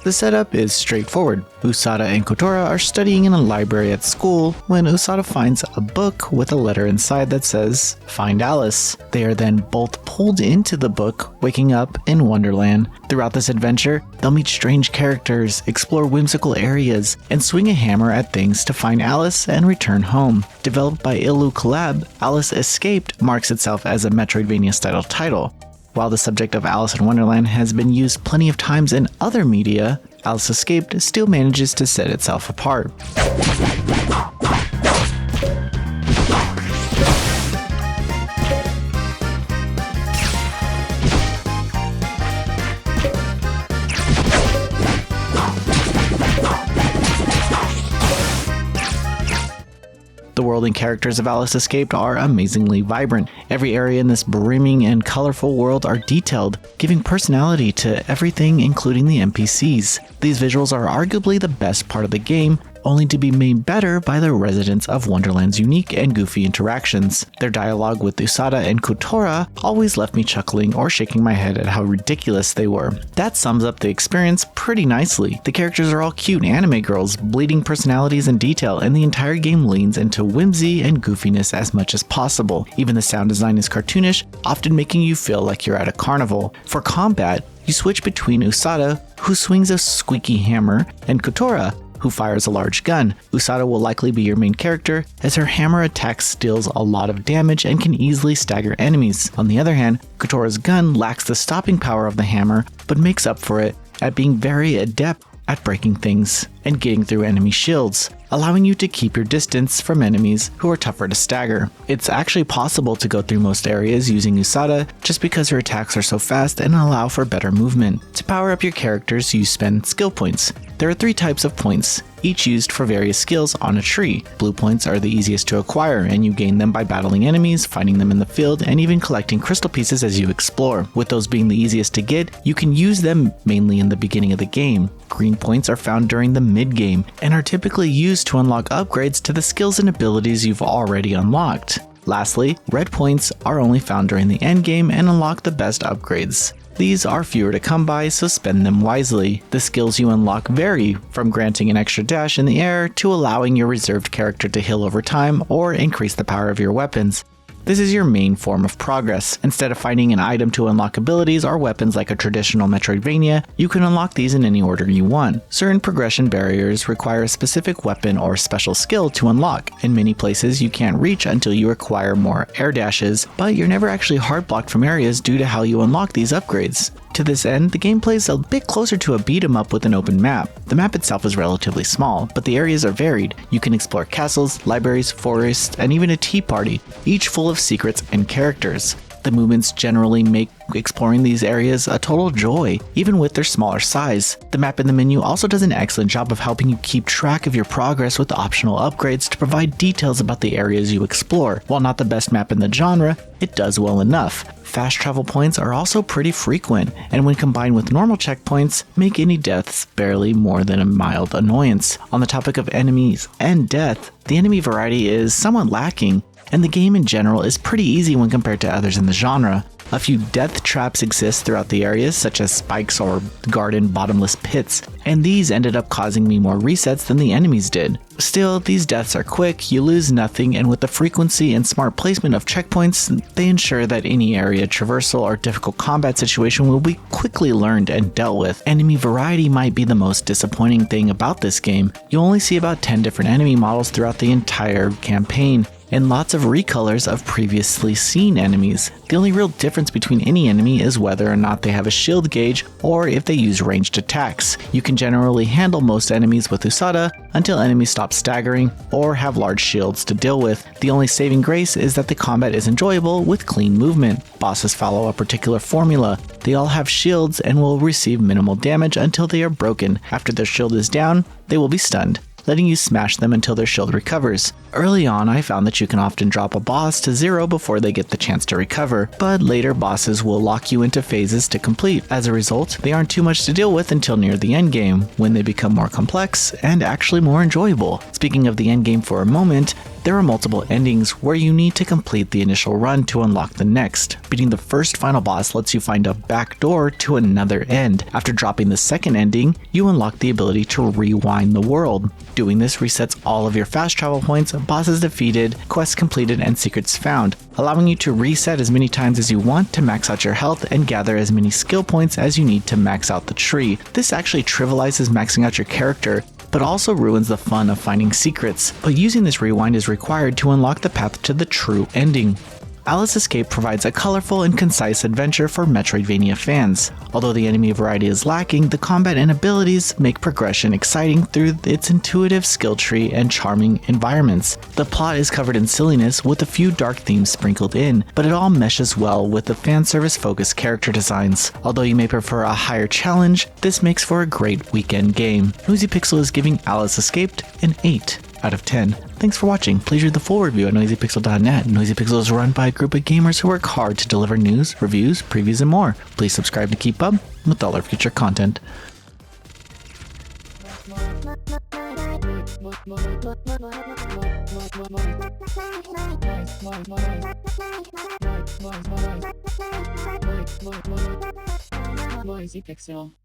The setup is straightforward. Usada and Kotora are studying in a library at school when Usada finds a book with a letter inside that says, "Find Alice." They are then both pulled into the book, waking up in Wonderland. Throughout this adventure, they'll meet strange characters, explore whimsical areas, and swing a hammer at things to find Alice and return home. Developed by Ilu Collab, Alice Escaped marks itself as a Metroidvania-style title. While the subject of Alice in Wonderland has been used plenty of times in other media, Alice Escaped still manages to set itself apart. The world and characters of Alice Escaped are amazingly vibrant. Every area in this brimming and colorful world are detailed, giving personality to everything including the NPCs. These visuals are arguably the best part of the game, only to be made better by the residents of Wonderland's unique and goofy interactions. Their dialogue with Usada and Kotora always left me chuckling or shaking my head at how ridiculous they were. That sums up the experience pretty nicely. The characters are all cute anime girls, bleeding personalities and detail, and the entire game leans into whimsy and goofiness as much as possible. Even the sound design is cartoonish, often making you feel like you're at a carnival. For combat, you switch between Usada, who swings a squeaky hammer, and Kotora, who fires a large gun. Usada will likely be your main character, as her hammer attack deals a lot of damage and can easily stagger enemies. On the other hand, Kotora's gun lacks the stopping power of the hammer, but makes up for it at being very adept at breaking things and getting through enemy shields, allowing you to keep your distance from enemies who are tougher to stagger. It's actually possible to go through most areas using Usada just because her attacks are so fast and allow for better movement. To power up your characters, you spend skill points. There are 3 types of points, each used for various skills on a tree. Blue points are the easiest to acquire, and you gain them by battling enemies, finding them in the field, and even collecting crystal pieces as you explore. With those being the easiest to get, you can use them mainly in the beginning of the game. Green points are found during the mid-game, and are typically used to unlock upgrades to the skills and abilities you've already unlocked. Lastly, red points are only found during the endgame and unlock the best upgrades. These are fewer to come by, so spend them wisely. The skills you unlock vary, from granting an extra dash in the air to allowing your reserved character to heal over time or increase the power of your weapons. This is your main form of progress. Instead of finding an item to unlock abilities or weapons like a traditional Metroidvania, you can unlock these in any order you want. Certain progression barriers require a specific weapon or special skill to unlock. In many places, you can't reach until you acquire more air dashes, but you're never actually hard blocked from areas due to how you unlock these upgrades. To this end, the game plays a bit closer to a beat-em-up with an open map. The map itself is relatively small, but the areas are varied. You can explore castles, libraries, forests, and even a tea party, each full of secrets and characters. The movements generally make exploring these areas a total joy, even with their smaller size. The map in the menu also does an excellent job of helping you keep track of your progress with optional upgrades to provide details about the areas you explore. While not the best map in the genre, it does well enough. Fast travel points are also pretty frequent, and when combined with normal checkpoints, make any deaths barely more than a mild annoyance. On the topic of enemies and death, the enemy variety is somewhat lacking, and the game in general is pretty easy when compared to others in the genre. A few death traps exist throughout the areas, such as spikes or garden bottomless pits, and these ended up causing me more resets than the enemies did. Still, these deaths are quick, you lose nothing, and with the frequency and smart placement of checkpoints, they ensure that any area traversal or difficult combat situation will be quickly learned and dealt with. Enemy variety might be the most disappointing thing about this game. You only see about 10 different enemy models throughout the entire campaign, and lots of recolors of previously seen enemies. The only real difference between any enemy is whether or not they have a shield gauge or if they use ranged attacks. You can generally handle most enemies with Usada until enemies stop staggering or have large shields to deal with. The only saving grace is that the combat is enjoyable with clean movement. Bosses follow a particular formula. They all have shields and will receive minimal damage until they are broken. After their shield is down, they will be stunned, letting you smash them until their shield recovers. Early on, I found that you can often drop a boss to 0 before they get the chance to recover, but later bosses will lock you into phases to complete. As a result, they aren't too much to deal with until near the endgame, when they become more complex and actually more enjoyable. Speaking of the endgame for a moment, there are multiple endings where you need to complete the initial run to unlock the next. Beating the first final boss lets you find a back door to another end. After dropping the second ending, you unlock the ability to rewind the world. Doing this resets all of your fast travel points, bosses defeated, quests completed, and secrets found, allowing you to reset as many times as you want to max out your health and gather as many skill points as you need to max out the tree. This actually trivializes maxing out your character, but also ruins the fun of finding secrets. But using this rewind is required to unlock the path to the true ending. Alice Escape provides a colorful and concise adventure for Metroidvania fans. Although the enemy variety is lacking, the combat and abilities make progression exciting through its intuitive skill tree and charming environments. The plot is covered in silliness with a few dark themes sprinkled in, but it all meshes well with the fan service focused character designs. Although you may prefer a higher challenge, this makes for a great weekend game. Noisy Pixel is giving Alice Escaped an 8 out of 10. Thanks for watching. Please read the full review at noisypixel.net. Noisy Pixel is run by a group of gamers who work hard to deliver news, reviews, previews, and more. Please subscribe to keep up with all our future content. Noisy Pixel.